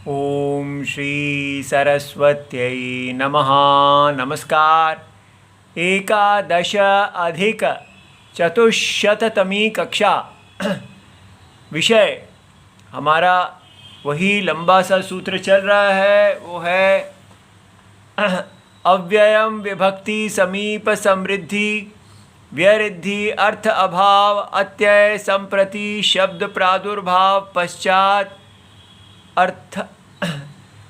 ओम श्री सरस्वत्यै नमः। नमस्कार। एकादश अधिक चतुश्शततमी कक्षा। विषय हमारा वही लंबा सा सूत्र चल रहा है, वो है अव्ययम विभक्ति समीप समृद्धि व्यरिद्धि अर्थ अभाव अत्यय संप्रति शब्द प्रादुर्भाव पश्चात अर्थ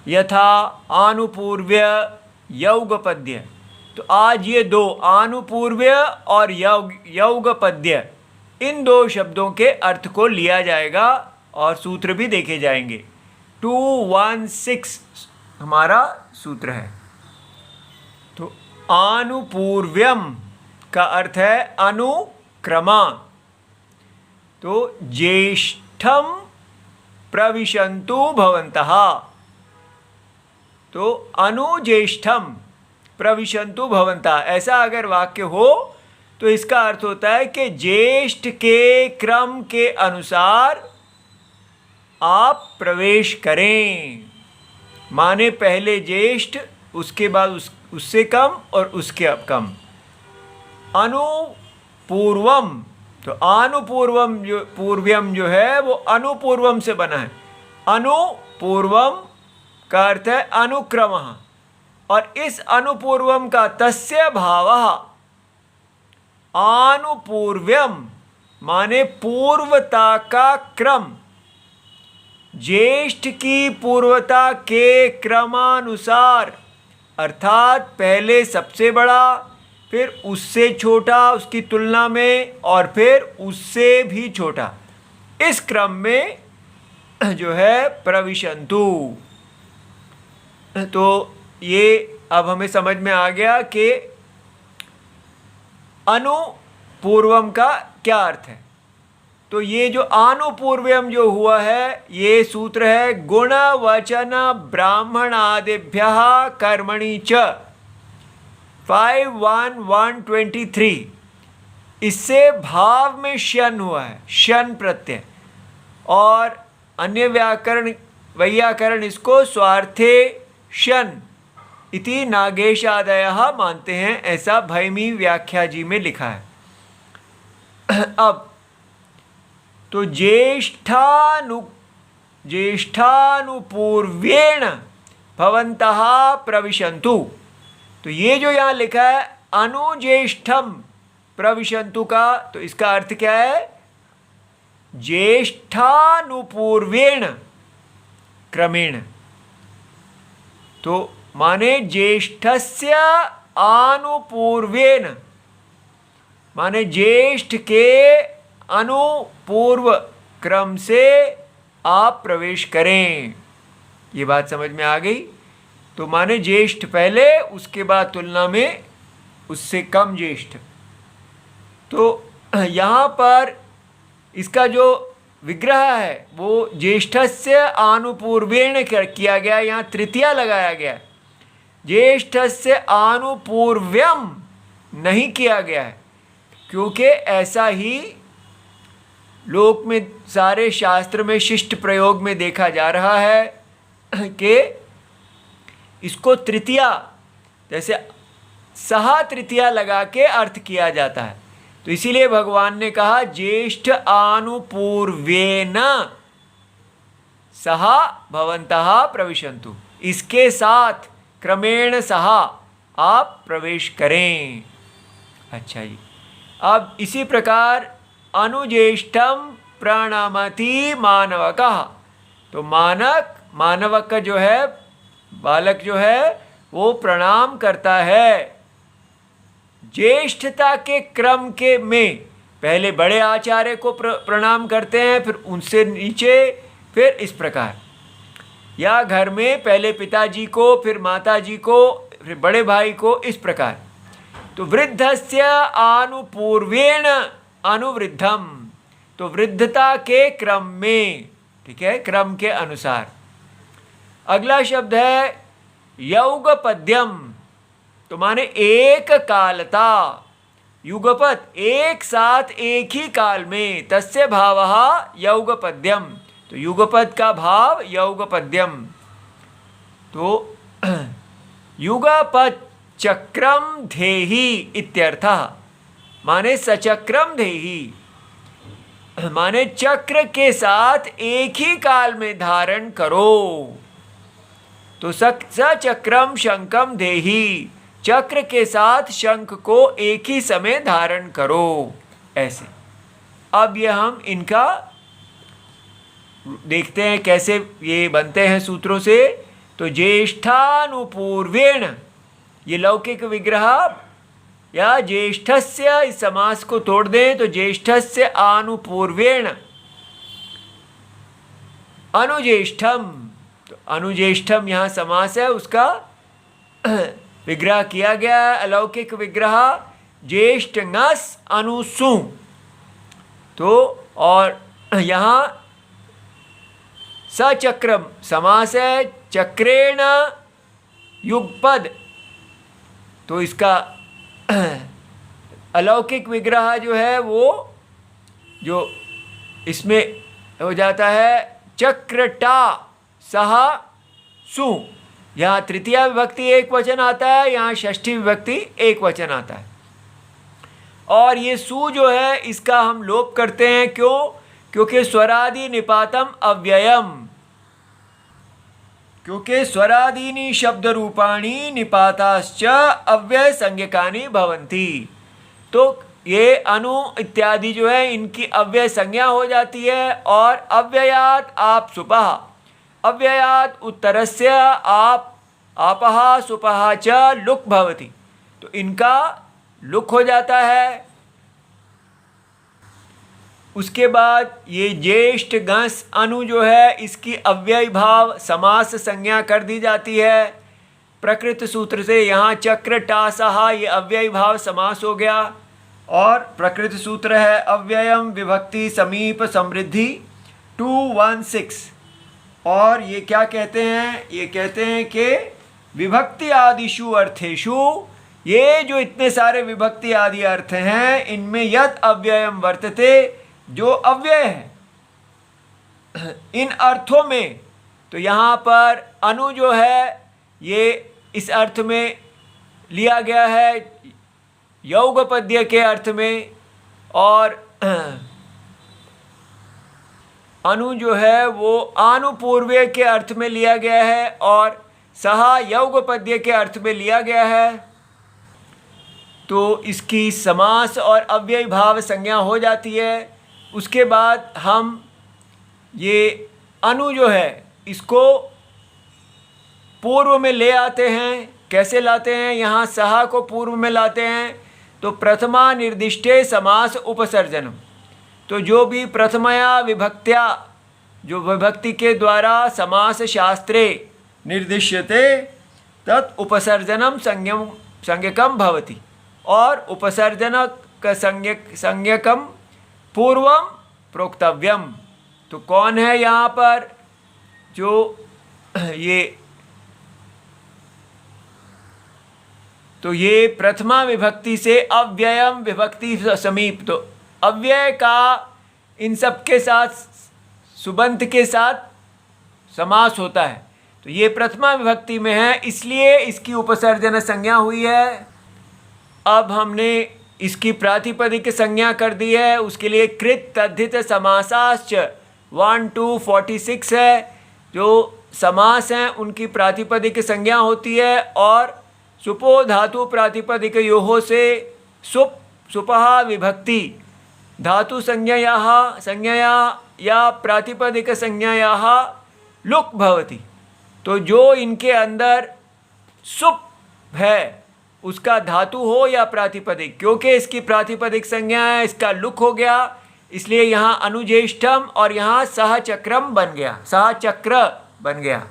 यथा आनुपूर्व्य यौगपद्य। तो आज ये दो आनुपूर्व्य और यौगपद्य, इन दो शब्दों के अर्थ को लिया जाएगा और सूत्र भी देखे जाएंगे। 216 हमारा सूत्र है। तो आनुपूर्व्यम का अर्थ है अनुक्रमा। तो ज्येष्ठम प्रविशन्तु भवन्तः। तो अनुज्येष्ठम प्रविशन्तु भवन्तः, ऐसा अगर वाक्य हो तो इसका अर्थ होता है कि ज्येष्ठ के क्रम के अनुसार आप प्रवेश करें। माने पहले ज्येष्ठ, उसके बाद उससे कम और उसके अब कम। अनुपूर्वम, तो अनुपूर्वम जो पूर्व्यम जो है वो अनुपूर्वम से बना है। अनुपूर्वम का अर्थ है अनुक्रमः, और इस अनुपूर्वम का तस्य भावः आनुपूर्व्यम, माने पूर्वता का क्रम। ज्येष्ठ की पूर्वता के क्रमानुसार, अर्थात पहले सबसे बड़ा, फिर उससे छोटा उसकी तुलना में, और फिर उससे भी छोटा, इस क्रम में जो है प्रविशन्तु। तो ये अब हमें समझ में आ गया कि अनुपूर्वम का क्या अर्थ है। तो ये जो आनुपूर्व्यम जो हुआ है, ये सूत्र है गुण वचन ब्राह्मणादिभ्यः कर्मणि च 5:1:123। इससे भाव में शन हुआ है, शन प्रत्यय, और अन्य वैयाकरण इसको स्वार्थे शन इति नागेशादयः मानते हैं, ऐसा भैमी व्याख्या जी में लिखा है। अब तो ज्येष्ठानुपूर्व्येण भवन्तः प्रविशन्तु। तो ये जो यहाँ लिखा है अनुज्येष्ठम प्रविशन्तु का, तो इसका अर्थ क्या है? ज्येष्ठानुपूर्वेण क्रमेण। तो माने ज्येष्ठस्य आनुपूर्वेण, माने ज्येष्ठ के अनुपूर्व क्रम से आप प्रवेश करें। ये बात समझ में आ गई? तो माने ज्येष्ठ पहले, उसके बाद तुलना में उससे कम ज्येष्ठ। तो यहाँ पर इसका जो विग्रह है वो ज्येष्ठस्य आनुपूर्वेण किया गया, यहाँ तृतीया लगाया गया। ज्येष्ठस्य आनुपूर्व्यम नहीं किया गया है, क्योंकि ऐसा ही लोक में सारे शास्त्र में शिष्ट प्रयोग में देखा जा रहा है कि इसको तृतीया, जैसे सहा तृतीया लगा के अर्थ किया जाता है। तो इसीलिए भगवान ने कहा ज्येष्ठ आनुपूर्वेन सहा भवन्तः प्रविशन्तु, इसके साथ क्रमेण सहा आप प्रवेश करें। अच्छा जी, अब इसी प्रकार अनुज्येष्ठम प्रणमति मानवकः। तो मानवक जो है, बालक जो है, वो प्रणाम करता है। ज्येष्ठता के क्रम के में पहले बड़े आचार्य को प्रणाम करते हैं, फिर उनसे नीचे, फिर इस प्रकार। या घर में पहले पिताजी को, फिर माताजी को, फिर बड़े भाई को, इस प्रकार। तो वृद्धस्य आनुपूर्वेण अनुवृद्धम, तो वृद्धता के क्रम में, ठीक है, क्रम के अनुसार। अगला शब्द है यौगपद्यम। तो माने एक कालता, युगपत एक साथ एक ही काल में, तस्य भावः यौगपद्यम। तो युगपद का भाव यौगपद्यम। तो युगपत् चक्रम धेहि इत्यर्थः, माने सचक्रम धेहि, माने चक्र के साथ एक ही काल में धारण करो। तो सचक्रम शंखम धेहि, चक्र के साथ शंख को एक ही समय धारण करो, ऐसे। अब ये हम इनका देखते हैं कैसे ये बनते हैं सूत्रों से। तो ज्येष्ठानुपूर्वेण, ये लौकिक विग्रह या ज्येष्ठस्य, इस समास को तोड़ दें तो ज्येष्ठस्य आनुपूर्वेण अनुज्येष्ठम, तो अनुज्येष्ठम यहाँ समास है, उसका विग्रह किया गया है, अलौकिक विग्रह ज्येष्ठ नस अनुसु। तो और यहाँ सचक्रम समास है, चक्रेण युगपद, तो इसका अलौकिक विग्रह जो है वो जो इसमें हो जाता है चक्रटा सह सु। यहाँ तृतीया विभक्ति एक वचन आता है, यहाँ षष्ठी विभक्ति एक वचन आता है। और ये सु जो है इसका हम लोप करते हैं, क्यों? क्योंकि स्वरादि निपातम अव्ययम, क्योंकि स्वरादीनि शब्द रूपाणी निपाताश्च अव्यय संज्ञकानि भवन्ति। तो ये अनु इत्यादि जो है इनकी अव्यय संज्ञा हो जाती है। और अव्ययात आप सुपः, अव्ययात उत्तरस्य आप आपः सुपः च लुक् भवति, तो इनका लुक हो जाता है। उसके बाद ये ज्येष्ठ गस अनु जो है इसकी अव्यय भाव समास संज्ञा कर दी जाती है प्रकृत सूत्र से। यहाँ चक्र टा सहा, ये अव्यय भाव समास हो गया। और प्रकृत सूत्र है अव्ययम विभक्ति समीप समृद्धि 216। और ये क्या कहते हैं? ये कहते हैं कि विभक्ति आदिषु अर्थेषु, ये जो इतने सारे विभक्ति आदि अर्थ हैं इनमें यत् अव्ययम वर्तते, जो अव्यय है इन अर्थों में। तो यहाँ पर अनु जो है ये इस अर्थ में लिया गया है यौगपद्य के अर्थ में, और अनु जो है वो आनुपूर्व्य के अर्थ में लिया गया है, और सहा यौगपद्य के अर्थ में लिया गया है। तो इसकी समास और अव्यय भाव संज्ञा हो जाती है। उसके बाद हम ये अनु जो है इसको पूर्व में ले आते हैं। कैसे लाते हैं? यहाँ सहा को पूर्व में लाते हैं। तो प्रथमा निर्दिष्टे समास उपसर्जनम, तो जो भी प्रथमया विभक्त्या, जो विभक्ति के द्वारा समास शास्त्रे निर्दिश्यते तत् उपसर्जनम संज्ञकम भवति। और उपसर्जनक संज्ञकम पूर्वम प्रोक्तव्यम। तो कौन है यहाँ पर जो ये, तो ये प्रथमा विभक्ति से अव्ययम विभक्ति समीप, तो अव्यय का इन सब के साथ सुबंत के साथ समास होता है। तो ये प्रथमा विभक्ति में है, इसलिए इसकी उपसर्जन संज्ञा हुई है। अब हमने इसकी प्रातिपदिक संज्ञा कर दी है। उसके लिए कृत तद्धित समासाश्च 1 to 46 है, जो समास हैं उनकी प्रातिपदिक संज्ञा होती है। और सुपो धातु प्रातिपदिक योहो से सुपहा विभक्ति धातु संज्ञया या प्रातिपदिक संज्ञया लुक भवति। तो जो इनके अंदर सुप है उसका धातु हो या प्रातिपदिक, क्योंकि इसकी प्रातिपदिक संज्ञा है, इसका लुक हो गया, इसलिए यहाँ अनुज्येष्ठम और यहाँ सहचक्रम बन गया, सहचक्र बन गया।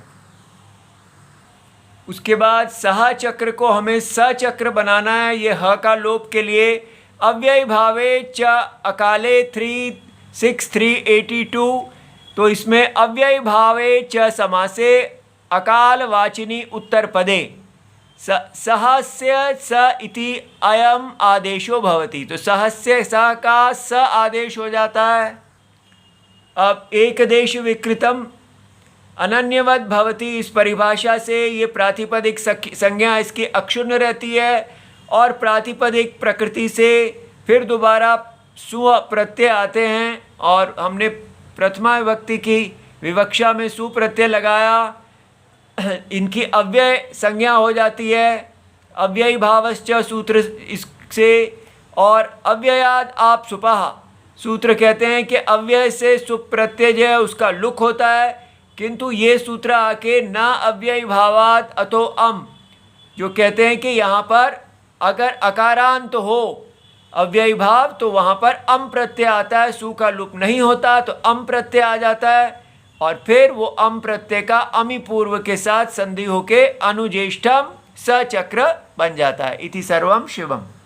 उसके बाद सहचक्र को हमें सचक्र बनाना है। ये ह का लोप के लिए अव्यय भावे च अकाले 36382, तो इसमें अव्यय भावे च समासे अकाल वाचिनी उत्तर पदे सहस्य स इति अयम आदेशो भवति। तो सहस्य स का स आदेश हो जाता है। अब एक देश विकृतम, अनन्यवत भवति, इस परिभाषा से ये प्रातिपदिक संज्ञा इसकी अक्षुण्ण रहती है, और प्रातिपदिक प्रकृति से फिर दोबारा सु प्रत्यय आते हैं, और हमने प्रथमा विभक्ति की विवक्षा में सु प्रत्यय लगाया, इनकी अव्यय संज्ञा हो जाती है, अव्ययी भावश्च सूत्र इससे, और अव्ययाद आप सुपहा, सूत्र कहते हैं कि अव्यय से सुप प्रत्यय जो है उसका लुक होता है, किंतु ये सूत्र आके ना अव्ययी भावात अतो अम, जो कहते हैं कि यहाँ पर अगर अकारांत हो अव्ययी भाव तो वहाँ पर अम प्रत्यय आता है, सु का लुक नहीं होता तो अम प्रत्यय आ जाता है, और फिर वो अम प्रत्यय का अमी पूर्व के साथ संधि होके अनुज्येष्ठम सचक्र बन जाता है। इति सर्वम शिवम।